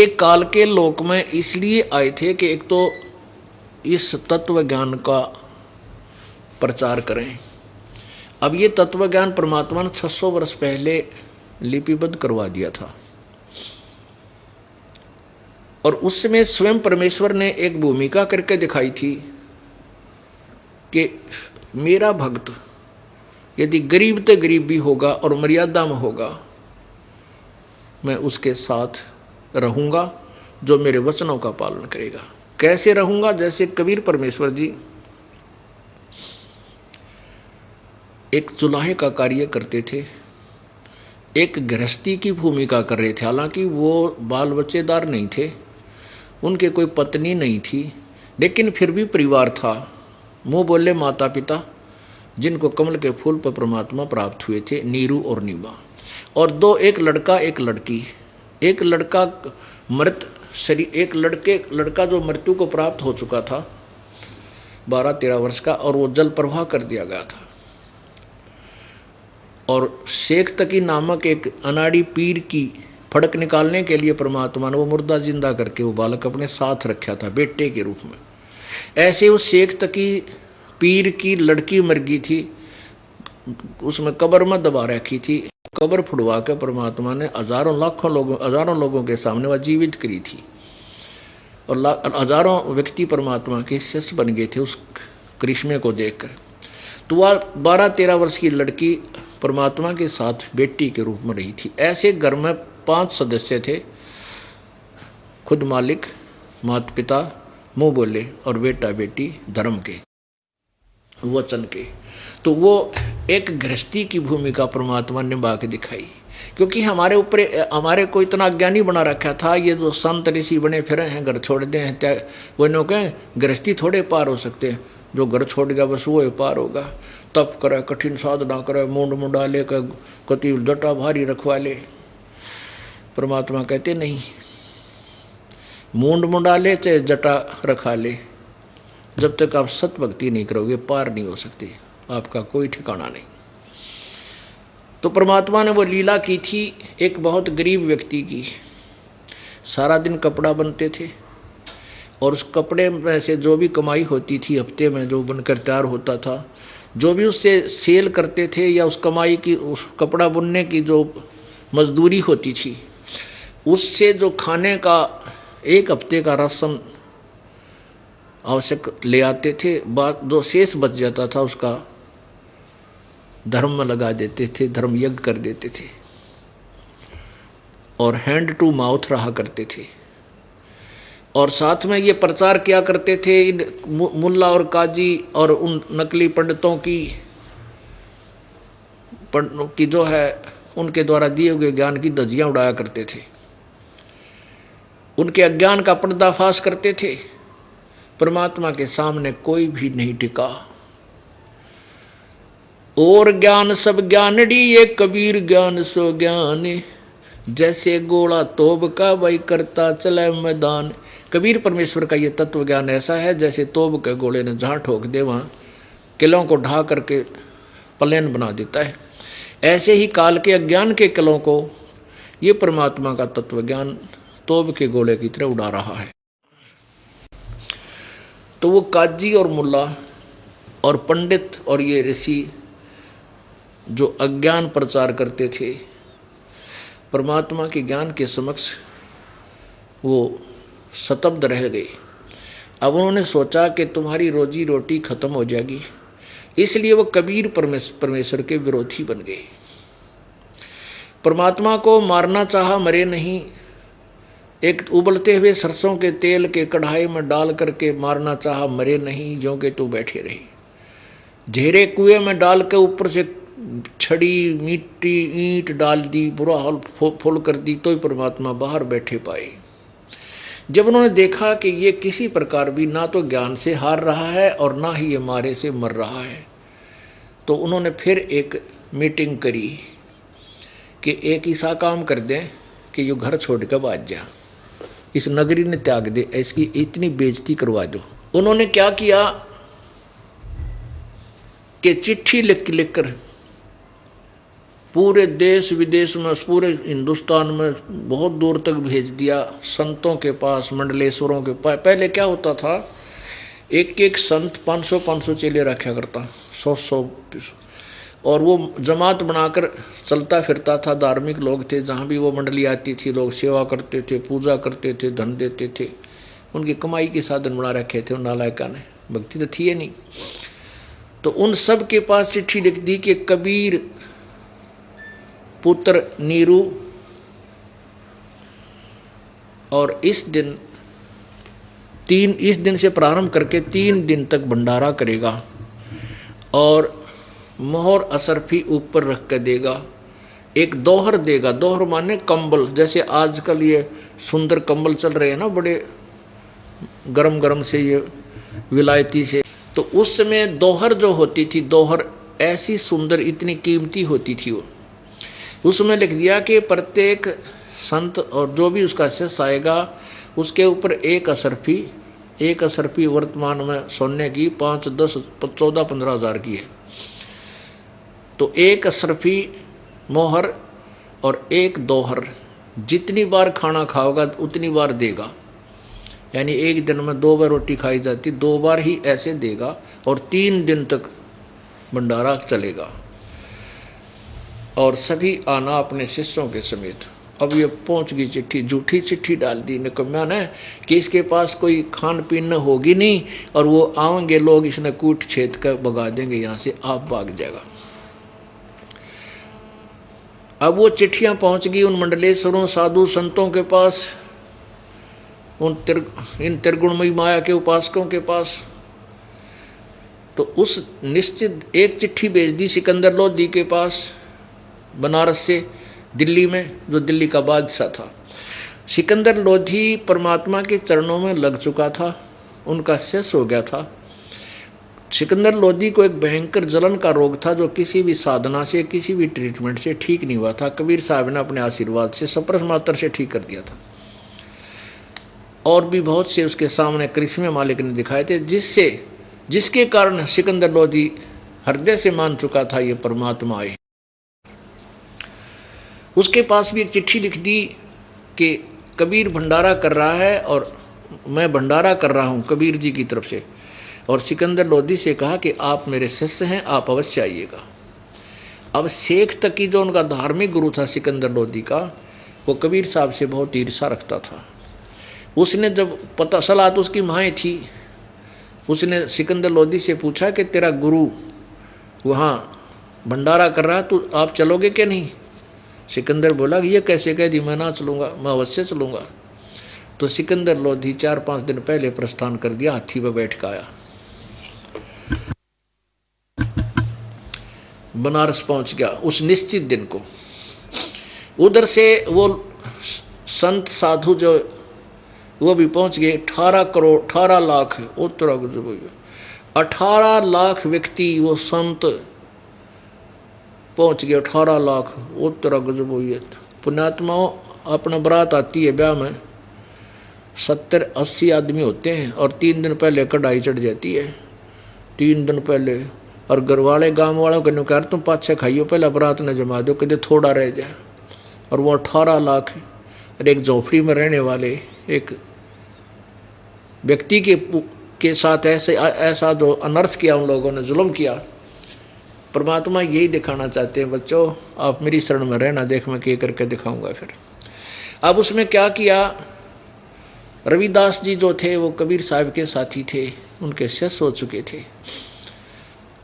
एक काल के लोक में इसलिए आए थे कि एक तो इस तत्व ज्ञान का प्रचार करें। अब ये तत्व ज्ञान परमात्मा ने 600 वर्ष पहले लिपिबद्ध करवा दिया था और उसमें स्वयं परमेश्वर ने एक भूमिका करके दिखाई थी कि मेरा भक्त यदि गरीब से गरीब भी होगा और मर्यादा में होगा, मैं उसके साथ रहूंगा जो मेरे वचनों का पालन करेगा। कैसे रहूंगा? जैसे कबीर परमेश्वर जी एक चुलाहे का कार्य करते थे, एक गृहस्थी की भूमिका कर रहे थे। हालांकि वो बाल बच्चेदार नहीं थे, उनके कोई पत्नी नहीं थी, लेकिन फिर भी परिवार था। मुँह बोले माता पिता जिनको कमल के फूल पर परमात्मा प्राप्त हुए थे, नीरू और नीमा, और दो, एक लड़का एक लड़की। एक लड़का मृत शरीर, एक लड़का जो मृत्यु को प्राप्त हो चुका था 12-13 वर्ष का, और वो जल प्रवाह कर दिया गया था। और शेख तकी नामक एक अनाड़ी पीर की फड़क निकालने के लिए परमात्मा ने वो मुर्दा जिंदा करके वो बालक अपने साथ रखा था बेटे के रूप में। ऐसे उस शेख तकी पीर की लड़की मर गई थी, उसमें कब्र में दबा रखी थी। कब्र फुड़वा कर परमात्मा ने हजारों लोगों के सामने वह जीवित करी थी और हजारों व्यक्ति परमात्मा के शिष्य बन गए थे उस करिश्मे को देखकर। तो वह 12-13 वर्ष की लड़की परमात्मा के साथ बेटी के रूप में रही थी। ऐसे घर में 5 सदस्य थे, खुद मालिक, माता पिता, मुँह बोले और बेटा बेटी धर्म के, वचन के। तो वो एक गृहस्थी की भूमिका परमात्मा ने निभा के दिखाई, क्योंकि हमारे को इतना अज्ञानी बना रखा था। ये जो संत ऋषि बने फिर हैं, घर छोड़ दे हैं, वो नो कहें गृहस्थी थोड़े पार हो सकते हैं। जो घर छोड़ गया बस वो पार होगा। तप करे, कठिन साधना करे, मूंड मुंडाले का कति जटा भारी रखवा ले। परमात्मा कहते नहीं, मूंड मुंडाले चाहे जटा रखा ले, जब तक आप सत भक्ति नहीं करोगे पार नहीं हो सकती, आपका कोई ठिकाना नहीं। तो परमात्मा ने वो लीला की थी एक बहुत गरीब व्यक्ति की। सारा दिन कपड़ा बनते थे और उस कपड़े में से जो भी कमाई होती थी हफ्ते में जो बनकर तैयार होता था, जो भी उससे सेल करते थे या उस कमाई की, उस कपड़ा बुनने की जो मजदूरी होती थी, उससे जो खाने का एक हफ्ते का राशन आवश्यक ले आते थे। बात जो शेष बच जाता था उसका धर्म में लगा देते थे, धर्म यज्ञ कर देते थे और हैंड टू माउथ रहा करते थे। और साथ में ये प्रचार किया करते थे, इन मुल्ला और काजी और उन नकली पंडितों की जो है उनके द्वारा दिए हुए ज्ञान की धज्जियां उड़ाया करते थे, उनके अज्ञान का पर्दाफाश करते थे। परमात्मा के सामने कोई भी नहीं टिका। और ज्ञान सब ज्ञानड़ी ये कबीर ज्ञान सो ज्ञान, जैसे गोला तोब का वही करता चले मैदान। कबीर परमेश्वर का ये तत्व ज्ञान ऐसा है जैसे तोब के गोले ने जहाँ ठोक दे वहाँ किलों को ढा करके प्लेन बना देता है। ऐसे ही काल के अज्ञान के किलों को ये परमात्मा का तत्व ज्ञान तोब के गोले की तरह उड़ा रहा है। तो वो काजी और मुल्ला और पंडित और ये ऋषि जो अज्ञान प्रचार करते थे, परमात्मा के ज्ञान के समक्ष वो स्तब्ध रह गए। अब उन्होंने सोचा कि तुम्हारी रोजी रोटी खत्म हो जाएगी, इसलिए वो कबीर परमेश्वर के विरोधी बन गए। परमात्मा को मारना चाहा, मरे नहीं। एक उबलते हुए सरसों के तेल के कढ़ाई में डाल करके मारना चाहा, मरे नहीं, ज्यों के तो बैठे रहे। झेरे कुएं में डाल के ऊपर से छड़ी मिट्टी ईंट डाल दी, बुरा हाल फुल कर दी, तो ही परमात्मा बाहर बैठे पाए। जब उन्होंने देखा कि ये किसी प्रकार भी ना तो ज्ञान से हार रहा है और ना ही ये मारे से मर रहा है, तो उन्होंने फिर एक मीटिंग करी कि एक ऐसा काम कर दें कि ये घर छोड़ कर भाग जा, इस नगरी ने त्याग दे, इसकी इतनी बेइज्जती करवा दो। उन्होंने क्या किया कि चिट्ठी लिख कर पूरे देश विदेश में, पूरे हिंदुस्तान में बहुत दूर तक भेज दिया, संतों के पास, मंडलेश्वरों के पास। पहले क्या होता था, एक एक संत 500-500 चेले रखा करता, 100-100, और वो जमात बनाकर चलता फिरता था। धार्मिक लोग थे, जहाँ भी वो मंडली आती थी लोग सेवा करते थे, पूजा करते थे, धन देते थे। उनकी कमाई के साधन बना रखे थे उन नालायका ने, भक्ति तो थी ही नहीं। तो उन सब के पास चिट्ठी लिख दी कि कबीर पुत्र नीरू और इस दिन से प्रारंभ करके 3 दिन तक भंडारा करेगा और मोहर असरफी ऊपर रख कर देगा, एक दोहर देगा। दोहर माने कंबल, जैसे आजकल ये सुंदर कंबल चल रहे हैं ना, बड़े गरम गरम से, ये विलायती से। तो उस समय दोहर जो होती थी, दोहर ऐसी सुंदर, इतनी कीमती होती थी वो। उसमें लिख दिया कि प्रत्येक संत और जो भी उसका शिष्य आएगा उसके ऊपर एक असरफी वर्तमान में सोने की 5, 10, 14, 15 हज़ार की है। तो एक असरफी मोहर और एक दोहर, जितनी बार खाना खाओगा उतनी बार देगा। यानी एक दिन में 2 बार रोटी खाई जाती, 2 बार ही ऐसे देगा और 3 दिन तक भंडारा चलेगा। और सभी आना अपने शिष्यों के समेत। अब ये पहुंच गई चिट्ठी, झूठी चिट्ठी डाल दी निकम्या ने कि इसके पास कोई खान पीन होगी नहीं और वो आएंगे लोग, इसने कूट छेद कर भगा देंगे यहाँ से, आप भाग जाएगा। अब वो चिट्ठियाँ पहुंच गई उन मंडलेश्वरों, साधु संतों के पास, इन त्रिगुणमयी माया के उपासकों के पास। तो उस निश्चित एक चिट्ठी भेज दी सिकंदर लोधी के पास, बनारस से दिल्ली में, जो दिल्ली का बादशाह था। सिकंदर लोधी परमात्मा के चरणों में लग चुका था, उनका शिष्य हो गया था। सिकंदर लोधी को एक भयंकर जलन का रोग था जो किसी भी साधना से, किसी भी ट्रीटमेंट से ठीक नहीं हुआ था। कबीर साहब ने अपने आशीर्वाद से सप्रस मात्र से ठीक कर दिया था। और भी बहुत से उसके सामने करिश्मे मालिक ने दिखाए थे, जिसके कारण सिकंदर लोधी हृदय से मान चुका था ये परमात्मा आए। उसके पास भी एक चिट्ठी लिख दी कि कबीर भंडारा कर रहा है और मैं भंडारा कर रहा हूँ कबीर जी की तरफ से। और सिकंदर लोधी से कहा कि आप मेरे शिष्य हैं, आप अवश्य आइएगा। अब शेख तकी जो उनका धार्मिक गुरु था सिकंदर लोधी का, वो कबीर साहब से बहुत ईर्ष्या रखता था। उसने जब पता चला, तो उसकी माएँ थी, उसने सिकंदर लोधी से पूछा कि तेरा गुरु वहाँ भंडारा कर रहा है, तो आप चलोगे क्या नहीं? सिकंदर बोला कि ये कैसे कह दी, मैं ना चलूँगा, मैं अवश्य चलूँगा। तो सिकंदर लोधी 4-5 दिन पहले प्रस्थान कर दिया, हाथी पर बैठ कर आया, बनारस पहुंच गया उस निश्चित दिन को। उधर से वो संत साधु जो वो भी पहुंच गए, 18 लाख, 18 लाख व्यक्ति वो संत पहुंच गए, 18 लाख। वो तरह गजब हुई है। पुण्यात्माओं, अपना बारात आती है ब्याह में, 70-80 आदमी होते हैं और 3 दिन पहले कढ़ाई चढ़ जाती है, 3 दिन पहले। और घर वाले गाँव वालों को कह तुम 5-6 खाइयो, पहले बारात ने जमा दो, कहते थोड़ा रह जाए। और वो 18 लाख और एक झोपड़ी में रहने वाले एक व्यक्ति के साथ ऐसा जो अनर्थ किया उन लोगों ने, जुल्म किया। परमात्मा यही दिखाना चाहते हैं, बच्चों आप मेरी शरण में रहना, देख मैं क्या करके दिखाऊंगा फिर। अब उसमें क्या किया, रविदास जी जो थे वो कबीर साहब के साथी थे, उनके शिष्य हो चुके थे।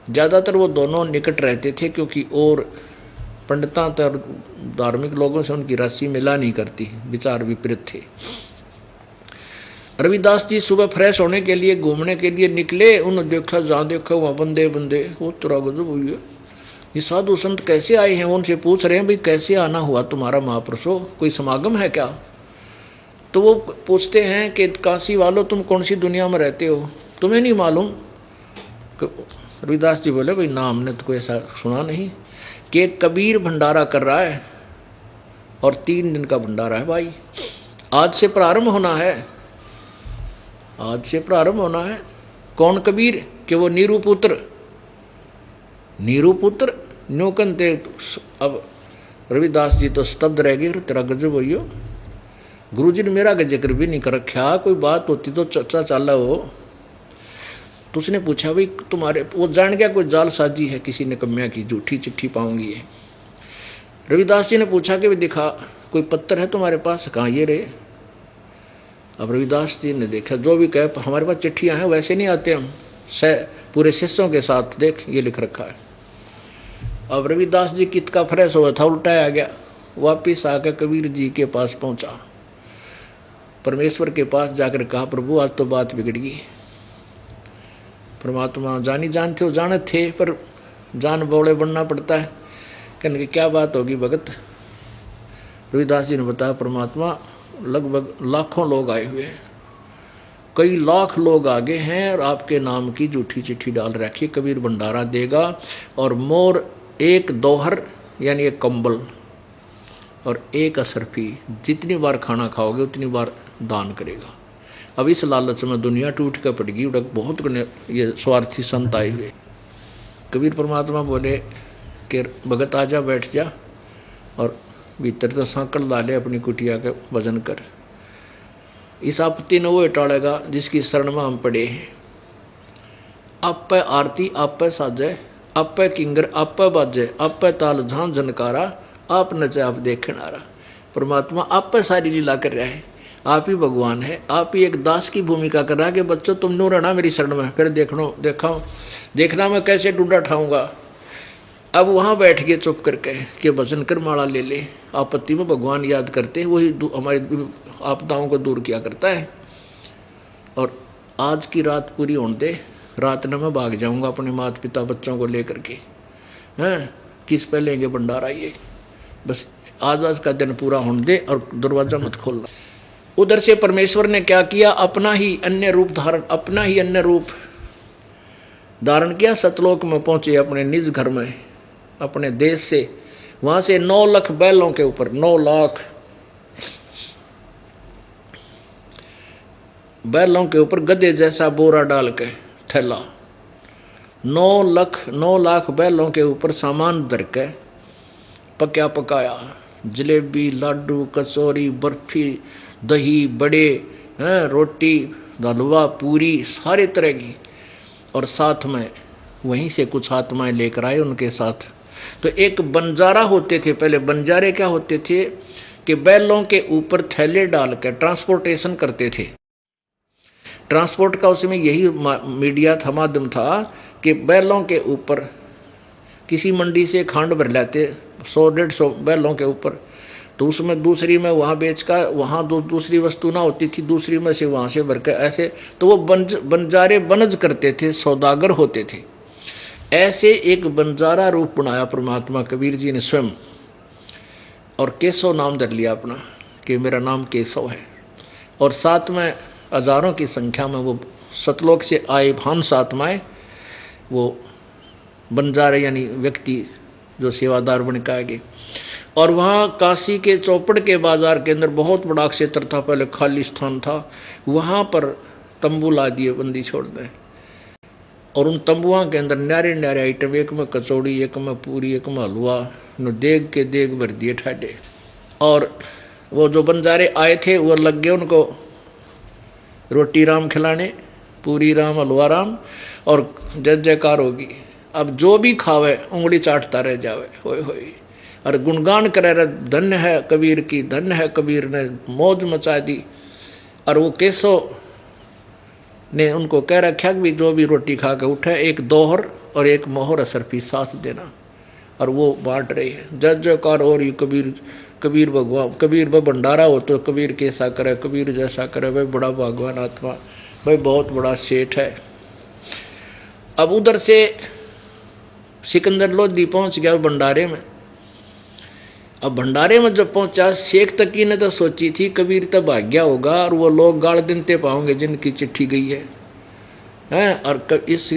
ज़्यादातर वो दोनों निकट रहते थे, क्योंकि और पंडितां और धार्मिक लोगों से उनकी राशि मिला नहीं करती, विचार विपरीत थे। रविदास जी सुबह फ्रेश होने के लिए, घूमने के लिए निकले। उन्होंने देखा, जहाँ देखा वहाँ बंदे वो तुरा गजब हुई है, ये साधु संत कैसे आए हैं। उनसे पूछ रहे हैं, भाई कैसे आना हुआ तुम्हारा महापुरुषों, कोई समागम है क्या? तो वो पूछते हैं कि काशी वालों तुम कौन सी दुनिया में रहते हो, तुम्हें नहीं मालूम? रविदास जी बोले, भाई ना हमने तो कोई ऐसा सुना नहीं कि कबीर भंडारा कर रहा है और 3 दिन का भंडारा है भाई, आज से प्रारंभ होना है, आज से प्रारंभ होना है। कौन कबीर? कि वो नीरू पुत्र न्योकन थे। अब रविदास जी तो स्तब्ध रह गए, तेरा गजब होइयो, गुरु जी ने मेरा जिक्र भी नहीं कर रखा, कोई बात होती तो चर्चा चाला हो। तो उसने पूछा भाई तुम्हारे, वो जान गया कोई जालसाजी है किसी ने कम्या की, झूठी चिट्ठी पाऊंगी है। रविदास जी ने पूछा कि दिखा कोई पत्थर है तुम्हारे पास, कहाँ ये रे। अब रविदास जी ने देखा, जो भी कहे हमारे पास चिट्ठियाँ हैं, वैसे नहीं आते हम, पूरे शिष्यों के साथ, देख ये लिख रखा है। अब रविदास जी कित का फ्रेश हुआ था, उल्टाया गया, वापिस आकर कबीर जी के पास पहुंचा, परमेश्वर के पास जाकर कहा प्रभु आज तो बात बिगड़ गई। परमात्मा जानी जानते हो, जाने थे पर जान बौड़े बनना पड़ता है। कहने की क्या बात होगी भगत। रविदास जी ने बताया परमात्मा लगभग लाखों लोग आए हुए हैं, कई लाख लोग आगे हैं और आपके नाम की झूठी चिट्ठी डाल रखी, कबीर भंडारा देगा और मोर एक दोहर यानी एक कंबल और एक असरफी, जितनी बार खाना खाओगे उतनी बार दान करेगा। अब इस लालच में दुनिया टूट कर पड़ गई, उड़क बहुत ये स्वार्थी संत आए हुए। कबीर परमात्मा बोले कि भगत आजा बैठ जा और भीतर तो सांकल डाले अपनी कुटिया के वजन कर। इस आपत्ति ने वो टालेगा जिसकी शरण में हम पड़े हैं। आप पे आरती आप पे साजे, आप पे किंगर आप पे बाजे, आप पे ताल झांझ झनकारा, आप नचे आप देखने आ रहा। परमात्मा आप पे सारी लीला कर रहा है, आप ही भगवान है, आप ही एक दास की भूमिका कर रहा है कि बच्चों तुम नो रहना मेरी शरण में, फिर देखना मैं कैसे डूडा ठाऊंगा। अब वहाँ बैठ गए चुप करके कि भजन कर माला ले ले। आपत्ति में भगवान याद करते वही हमारी आपदाओं को दूर किया करता है। और आज की रात पूरी होने दे, रात में मैं भाग जाऊंगा अपने माता पिता बच्चों को लेकर के, हैं किस पे लेंगे भंडारा, ये बस आज का दिन पूरा होने दे और दरवाजा मत खोलना। उधर से परमेश्वर ने क्या किया, अपना ही अन्य रूप धारण किया, सतलोक में पहुंचे अपने निज घर में, अपने देश से। वहां से 9 लाख बैलों के ऊपर 9 लाख बैलों के ऊपर गधे जैसा बोरा डाल के थैला, 9 लाख बैलों के ऊपर सामान धर के पकाया पकाया, जलेबी लाडू कचौरी बर्फी दही बड़े हैं, रोटी हलवा पूरी सारे तरह की। और साथ में वहीं से कुछ आत्माएं लेकर आए उनके साथ। तो एक बंजारा होते थे पहले। बंजारे क्या होते थे कि बैलों के ऊपर थैले डाल कर ट्रांसपोर्टेशन करते थे। ट्रांसपोर्ट का उसमें यही मीडिया था, माध्यम था कि बैलों के ऊपर किसी मंडी से खांड भर लाते 100-150 बैलों के ऊपर, तो उसमें दूसरी में वहाँ बेच कर, वहाँ दूसरी वस्तु ना होती थी, दूसरी में से वहाँ से भर कर, ऐसे तो वो बंजारे बनज करते थे, सौदागर होते थे। ऐसे एक बंजारा रूप बनाया परमात्मा कबीर जी ने स्वयं, और केशव नाम धर लिया अपना कि मेरा नाम केशव है। और साथ में हजारों की संख्या में वो सतलोक से आए भांस आत्माएं, वो बंजारे यानी व्यक्ति जो सेवादार बन के आएंगे। और वहाँ काशी के चौपड़ के बाजार के अंदर बहुत बड़ा क्षेत्र था, पहले खाली स्थान था, वहाँ पर तंबू ला दिए बंदी छोड़ दें। और उन तंबुओं के अंदर न्यारे न्यारे आइटम, एक में कचौड़ी, एक में पूरी, एक में हलवा, देग के देग भर दिए ठाडे। और वो जो बंजारे आए थे वो लग गए उनको रोटी राम खिलाने, पूरी राम हलवा राम, और जय जयकार होगी। अब जो भी खावे उंगली चाटता रह जावे, होए होए, और गुणगान करे रहे, धन्य है कबीर की, धन्य है कबीर ने मौज मचा दी। और वो केशव ने उनको कह रखा कि जो भी रोटी खा के उठे एक दोहर और एक मोहर असरफी साथ देना, और वो बांट रहे हैं। जय जयकार हो रही कबीर भगवान, कबीर व भंडारा हो तो कबीर कैसा करे, कबीर जैसा करे, भाई बड़ा भगवान आत्मा, भाई बहुत बड़ा सेठ है। अब उधर से सिकंदर लोधी पहुंच गया भंडारे में। अब भंडारे में जब पहुंचा, शेख तकी ने तो सोची थी कबीर तो भाग्या होगा और वो लोग गाड़ दिनते पाओगे जिनकी चिट्ठी गई है। और इस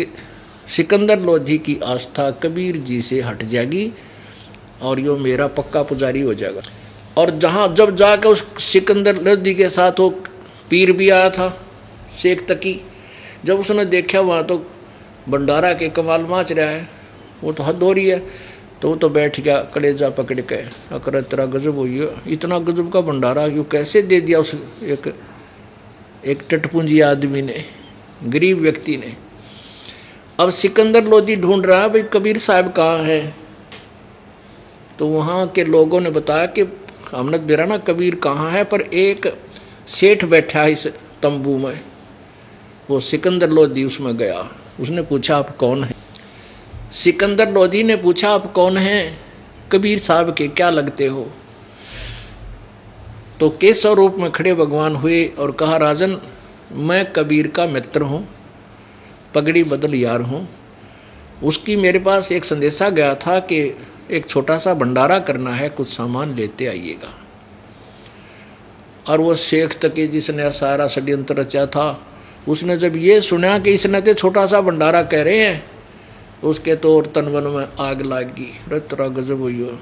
सिकंदर लोधी की आस्था कबीर जी से हट जाएगी और यो मेरा पक्का पुजारी हो जाएगा। और जब जाकर उस सिकंदर लोधी के साथ वो पीर भी आया था शेख तकी, जब उसने देखा वहाँ तो भंडारा के कमाल माच रहा है, वो तो हद हो रही है। तो वो तो बैठ गया कलेजा पकड़ के, अकर तेरा गजब हुई है, इतना गजब का भंडारा यूँ कैसे दे दिया उस एक टटपुंजी आदमी ने, गरीब व्यक्ति ने। अब सिकंदर लोधी ढूंढ रहा है भाई कबीर साहब कहाँ है। तो वहाँ के लोगों ने बताया कि हमने बेरा ना कबीर कहाँ है, पर एक सेठ बैठा है इस तंबू में। वो सिकंदर लोधी उसमें गया, उसने पूछा आप कौन हैं? सिकंदर लोधी ने पूछा आप कौन हैं? कबीर साहब के क्या लगते हो? तो केशव रूप में खड़े भगवान हुए और कहा राजन मैं कबीर का मित्र हूँ, पगड़ी बदल यार हूँ। उसकी मेरे पास एक संदेशा गया था कि एक छोटा सा भंडारा करना है, कुछ सामान लेते आइएगा। और वो शेख तकी जिसने सारा षड्यंत्र रचा था, उसने जब ये सुना कि इसने तो छोटा सा भंडारा कह रहे हैं, उसके तो और तन मन में आग लग गई, रतरा गजब हुई हो।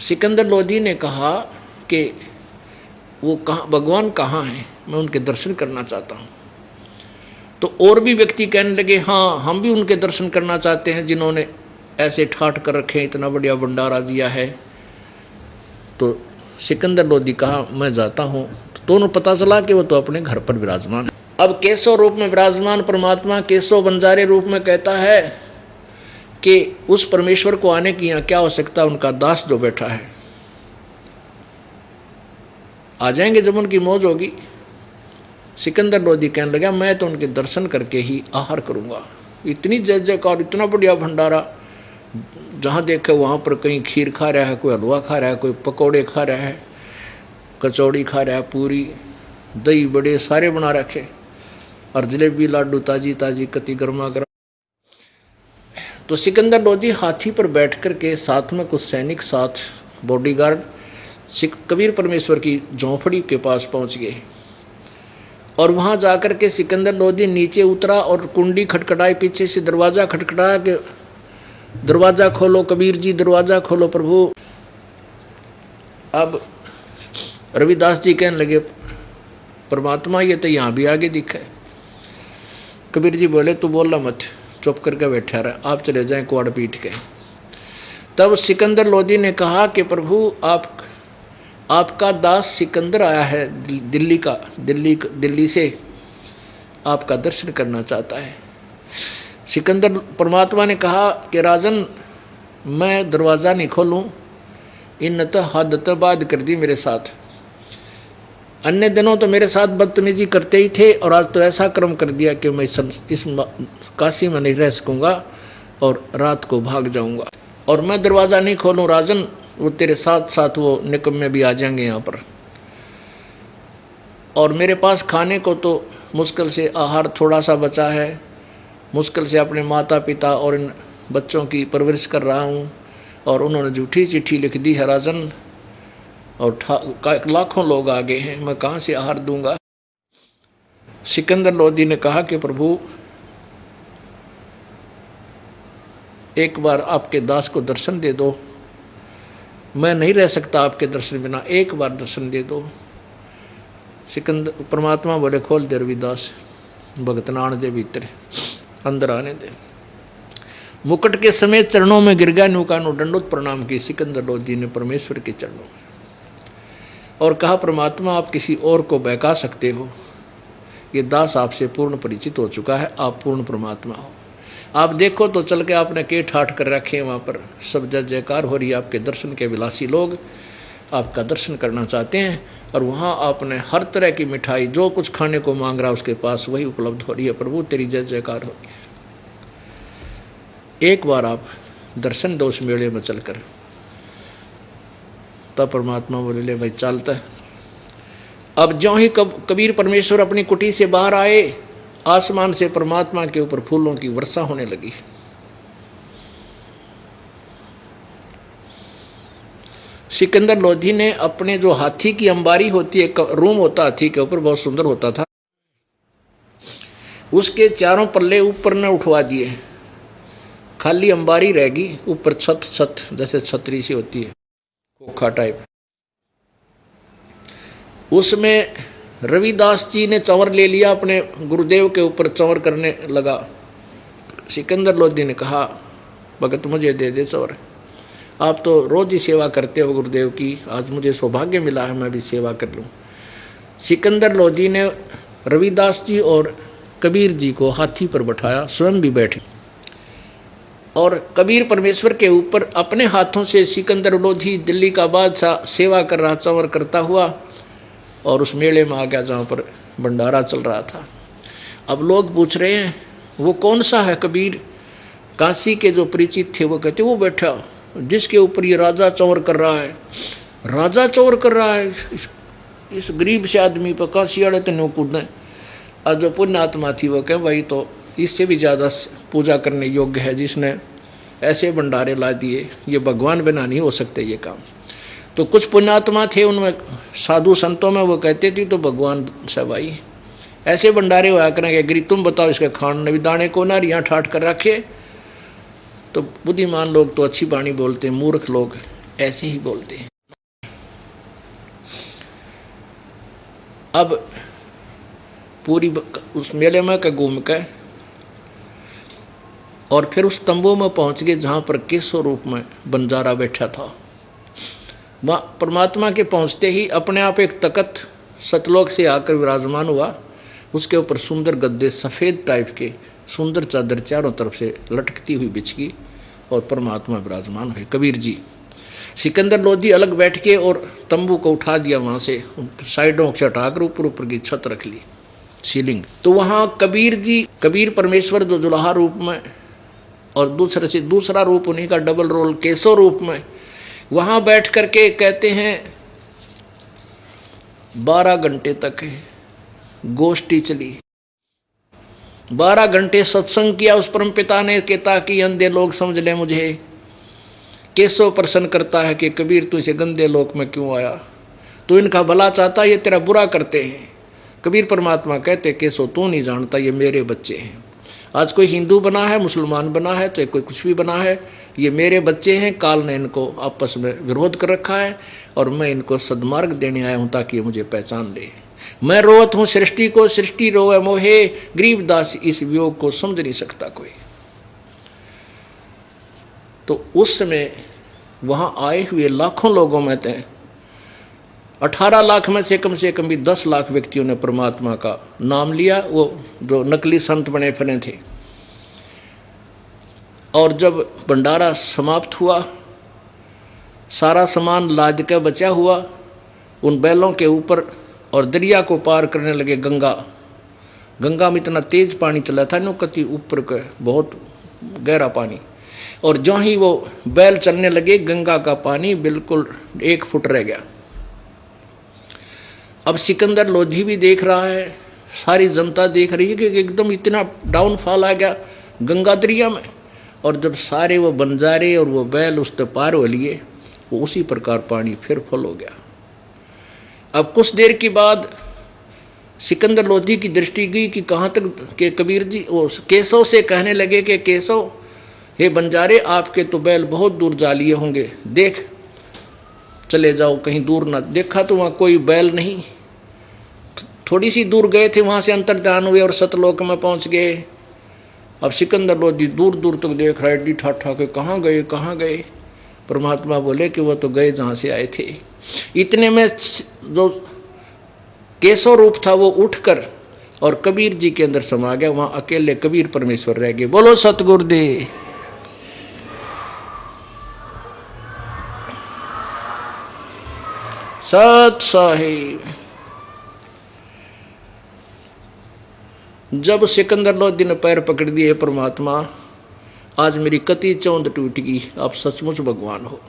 सिकंदर लोधी ने कहा कि वो कहाँ भगवान कहाँ हैं, मैं उनके दर्शन करना चाहता हूँ। तो और भी व्यक्ति कहने लगे हाँ हम भी उनके दर्शन करना चाहते हैं जिन्होंने ऐसे ठाट कर रखे, इतना बढ़िया भंडारा दिया है। तो सिकंदर लोधी कहा मैं जाता हूँ। तो दोनों पता चला कि वो तो अपने घर पर विराजमान है। अब केशव रूप में विराजमान परमात्मा केशव बंजारे रूप में कहता है कि उस परमेश्वर को आने की यहाँ क्या आवश्यकता, उनका दास जो बैठा है आ जाएंगे जब उनकी मौज होगी। सिकंदर लोधी कहने लगा मैं तो उनके दर्शन करके ही आहार करूँगा। इतनी जय जयकार, इतना बढ़िया भंडारा, जहाँ देखे वहाँ पर कहीं खीर खा रहा है, कोई हलवा खा रहा है, कोई पकौड़े खा रहा है, कचौड़ी खा रहा है, पूरी दही बड़े सारे बना रखे, और जलेबी लाडू ताजी ताजी कति गर्मा गर्म। तो सिकंदर लोधी हाथी पर बैठ कर के साथ में कुछ सैनिक साथ बॉडीगार्ड कबीर परमेश्वर की झोंपड़ी के पास पहुंच गए। और वहां जाकर के सिकंदर लोधी नीचे उतरा और कुंडी खटखटाई, पीछे से दरवाजा खटखटाया कि दरवाजा खोलो कबीर जी, दरवाजा खोलो प्रभु। अब रविदास जी कहने लगे परमात्मा ये तो यहाँ भी आगे दिखा है। कबीर जी बोले तू बोलना मत, चुप करके बैठा रहा, आप चले जाएं कुआड़ पीट के। तब सिकंदर लोधी ने कहा कि प्रभु आपका दास सिकंदर आया है दिल्ली से, आपका दर्शन करना चाहता है। सिकंदर परमात्मा ने कहा कि राजन मैं दरवाज़ा नहीं खोलूं, इन तो हद तबाद कर दी मेरे साथ। अन्य दिनों तो मेरे साथ बदतमीजी करते ही थे, और आज तो ऐसा कर्म कर दिया कि मैं इस काशी में नहीं रह सकूँगा और रात को भाग जाऊँगा। और मैं दरवाज़ा नहीं खोलूँ राजन, वो तेरे साथ साथ वो निकम्मे भी आ जाएंगे यहाँ पर। और मेरे पास खाने को तो मुश्किल से आहार थोड़ा सा बचा है, मुश्किल से अपने माता पिता और इन बच्चों की परवरिश कर रहा हूँ, और उन्होंने झूठी चिट्ठी लिख दी है राजन, और लाखों लोग आ गए हैं, मैं कहाँ से आहार दूंगा। सिकंदर लोधी ने कहा कि प्रभु एक बार आपके दास को दर्शन दे दो, मैं नहीं रह सकता आपके दर्शन बिना, एक बार दर्शन दे दो। सिकंदर परमात्मा बोले खोल दे रविदास, भगत नाण दे भीतर, अंदर आने दे। मुकुट के समेत चरणों में गिर गया, नुकानो दंडोत प्रणाम की सिकंदर लोधी ने परमेश्वर के चरणों में, और कहा परमात्मा आप किसी और को बहका सकते हो, ये दास आपसे पूर्ण परिचित हो चुका है, आप पूर्ण परमात्मा हो। आप देखो तो चल के आपने के ठाठ कर रखे हैं, वहाँ पर सब जय जयकार हो रही है, आपके दर्शन के विलासी लोग आपका दर्शन करना चाहते हैं, और वहाँ आपने हर तरह की मिठाई जो कुछ खाने को मांग रहा है उसके पास वही उपलब्ध हो रही है। प्रभु तेरी जय जयकार हो रही है, एक बार आप दर्शन दो उस मेले में चलकर। तब परमात्मा बोले ले भाई चलता है। अब ज्यों ही कबीर परमेश्वर अपनी कुटी से बाहर आए, आसमान से परमात्मा के ऊपर फूलों की वर्षा होने लगी। सिकंदर लोधी ने अपने जो हाथी की अंबारी होती है, रूम होता हाथी के ऊपर, बहुत सुंदर होता था, उसके चारों पल्ले ऊपर न उठवा दिए, खाली अंबारी रहेगी, ऊपर छत जैसे छतरी सी होती है खोखा टाइप, उसमें रविदास जी ने चंवर ले लिया, अपने गुरुदेव के ऊपर चंवर करने लगा। सिकंदर लोधी ने कहा भगत मुझे दे दे सवर। आप तो रोज ही सेवा करते हो गुरुदेव की, आज मुझे सौभाग्य मिला है मैं भी सेवा कर लूँ। सिकंदर लोधी ने रविदास जी और कबीर जी को हाथी पर बैठाया, स्वयं भी बैठे, और कबीर परमेश्वर के ऊपर अपने हाथों से सिकंदर लोधी दिल्ली का बादशाह सेवा कर रहा, चंवर करता हुआ, और उस मेले में आ गया जहाँ पर भंडारा चल रहा था। अब लोग पूछ रहे हैं वो कौन सा है कबीर? काशी के जो परिचित थे वो कहते वो बैठा जिसके ऊपर ये राजा चंवर कर रहा है, राजा चंवर कर रहा है इस गरीब से आदमी पर, काशी वाले तो नो कूदें। और जो पुण्य आत्मा थी वो कहे भाई तो इससे भी ज़्यादा पूजा करने योग्य है जिसने ऐसे भंडारे ला दिए, ये भगवान बिना नहीं हो सकते ये काम। तो कुछ पुण्यात्मा थे उनमें साधु संतों में, वो कहते थे तो भगवान से भाई ऐसे भंडारे हुआ करेंगे, गिरी तुम बताओ इसके खान ने भी दाने को ना यहाँ ठाठ कर रखे। तो बुद्धिमान लोग तो अच्छी वाणी बोलते हैं, मूर्ख लोग ऐसे ही बोलते हैं। अब पूरी उस मेले में का घूम के और फिर उस तंबू में पहुंच गए जहाँ पर केशव रूप में बंजारा बैठा था। वहाँ परमात्मा के पहुँचते ही अपने आप एक तख्त सतलोक से आकर विराजमान हुआ, उसके ऊपर सुंदर गद्दे सफ़ेद टाइप के, सुंदर चादर चारों तरफ से लटकती हुई बिछ गई और परमात्मा विराजमान हुए कबीर जी। सिकंदर लोधी अलग बैठ के और तंबू को उठा दिया, वहाँ से साइडों से हटाकर ऊपर ऊपर की छत रख ली, सीलिंग। तो वहाँ कबीर जी, कबीर परमेश्वर जो जुलाहा रूप में और दूसरे से दूसरा रूप उन्हीं का डबल रोल केशव रूप में, वहाँ बैठ करके कहते हैं 12 घंटे तक गोष्ठी चली, 12 घंटे सत्संग किया उस परम पिता ने कि ताकि अंधे लोग समझ लें मुझे। केशव प्रसन्न करता है कि कबीर तू इसे गंदे लोक में क्यों आया, तो इनका भला चाहता, ये तेरा बुरा करते हैं। कबीर परमात्मा कहते केशव तू नहीं जानता ये मेरे बच्चे हैं। आज कोई हिंदू बना है, मुसलमान बना है, तो कोई कुछ भी बना है, ये मेरे बच्चे हैं। काल ने इनको आपस में विरोध कर रखा है और मैं इनको सद्मार्ग देने आया हूँ ताकि ये मुझे पहचान ले। मैं रोवत हूँ सृष्टि को, सृष्टि रोवे मोहे, गरीबदास इस वियोग को समझ नहीं सकता कोई। तो उस समय वहाँ आए हुए लाखों लोगों में थे 18 लाख में से कम भी 10 लाख व्यक्तियों ने परमात्मा का नाम लिया, वो जो नकली संत बने फिरे थे। और जब भंडारा समाप्त हुआ, सारा सामान लाद के बचा हुआ उन बैलों के ऊपर और दरिया को पार करने लगे। गंगा में इतना तेज पानी चला था नो कति ऊपर का बहुत गहरा पानी, और जो ही वो बैल चलने लगे गंगा का पानी बिल्कुल 1 फुट रह गया। अब सिकंदर लोधी भी देख रहा है, सारी जनता देख रही है कि एकदम इतना डाउनफॉल आ गया गंगा दरिया में। और जब सारे वो बंजारे और वो बैल उस पर पार हो लिए, वो उसी प्रकार पानी फिर फुल हो गया। अब कुछ देर के बाद सिकंदर लोधी की दृष्टि गई कि कहाँ तक के कबीर जी वो केशव से कहने लगे कि केशव हे बंजारे, आपके तो बैल बहुत दूर जा लिए होंगे, देख चले जाओ कहीं दूर ना। देखा तो वहाँ कोई बैल नहीं, थोड़ी सी दूर गए थे, वहाँ से अंतर्ध्यान हुए और सतलोक में पहुँच गए। अब सिकंदर लोधी दूर दूर तक देख रहा है, डी ठाठा के कहाँ गए कहाँ गए। परमात्मा बोले कि वो तो गए जहाँ से आए थे। इतने में जो केशव रूप था वो उठकर और कबीर जी के अंदर समा गया। वहाँ अकेले कबीर परमेश्वर रह गए। बोलो सतगुरुदेव। सत साहिब। जब सिकंदर लोधी ने पैर पकड़ दिए, परमात्मा आज मेरी कति चौंध टूट गई, आप सचमुच भगवान हो।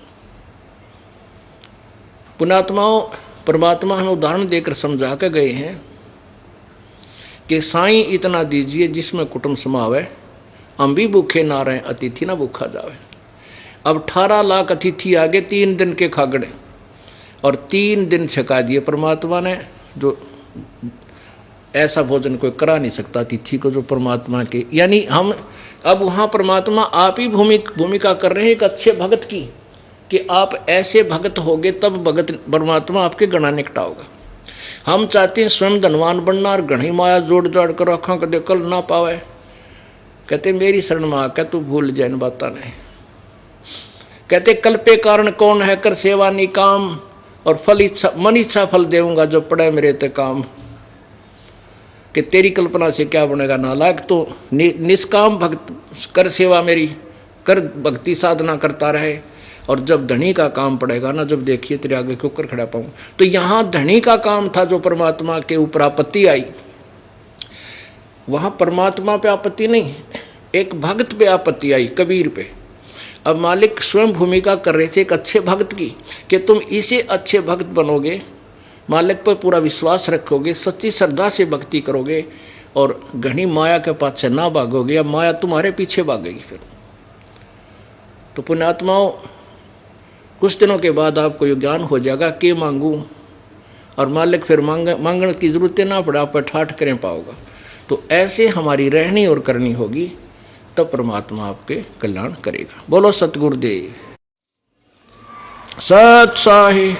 पुण्यात्माओं, परमात्मा हमें उदाहरण देकर समझा के गए हैं कि साईं इतना दीजिए जिसमें कुटुंब समावे, हम भी भूखे ना रहें, अतिथि ना भूखा जावे। अब 18 लाख अतिथि आ गए 3 दिन के खागड़े, और 3 दिन छका दिए परमात्मा ने। जो ऐसा भोजन कोई करा नहीं सकता अतिथि को जो परमात्मा के, यानी हम अब वहाँ परमात्मा आप ही भूमिका कर रहे हैं एक अच्छे भगत की, कि आप ऐसे भगत होगे तब भगत परमात्मा आपके गणा निकटाओगा। हम चाहते हैं स्वयं धनवान बनना और घनी माया जोड़ जोड़ कर आँखों कदे कल ना पावे। कहते मेरी शरण में आकर तू भूल जाए इन बातों ने, कहते कल्पे कारण कौन है, कर सेवा निकाम, और फल इच्छा मन इच्छा फल देऊंगा जो पड़े मेरे ते काम। कि तेरी कल्पना से क्या बनेगा नालायक, तो निष्काम भक्त कर सेवा मेरी, कर भक्ति साधना करता रहे, और जब धनी का काम पड़ेगा ना, जब देखिए तेरे आगे क्यों कर खड़ा पाऊँ। तो यहाँ धनी का काम था जो परमात्मा के ऊपर आपत्ति आई, वहाँ परमात्मा पे आपत्ति नहीं, एक भक्त पे आपत्ति आई, कबीर पे। अब मालिक स्वयं भूमिका कर रहे थे एक अच्छे भक्त की, कि तुम इसे अच्छे भक्त बनोगे, मालिक पर पूरा विश्वास रखोगे, सच्ची श्रद्धा से भक्ति करोगे, और घनी माया के पाछे ना भागोगे, या माया तुम्हारे पीछे भागेगी। फिर तो पुण्यात्माओं, कुछ दिनों के बाद आपको ये ज्ञान हो जाएगा कि मांगूं, और मालिक फिर मांगने की जरूरत ना पड़े, आप पर ठाठ करें पाओगा। तो ऐसे हमारी रहनी और करनी होगी, तब परमात्मा आपके कल्याण करेगा। बोलो सतगुरुदेव सत साही।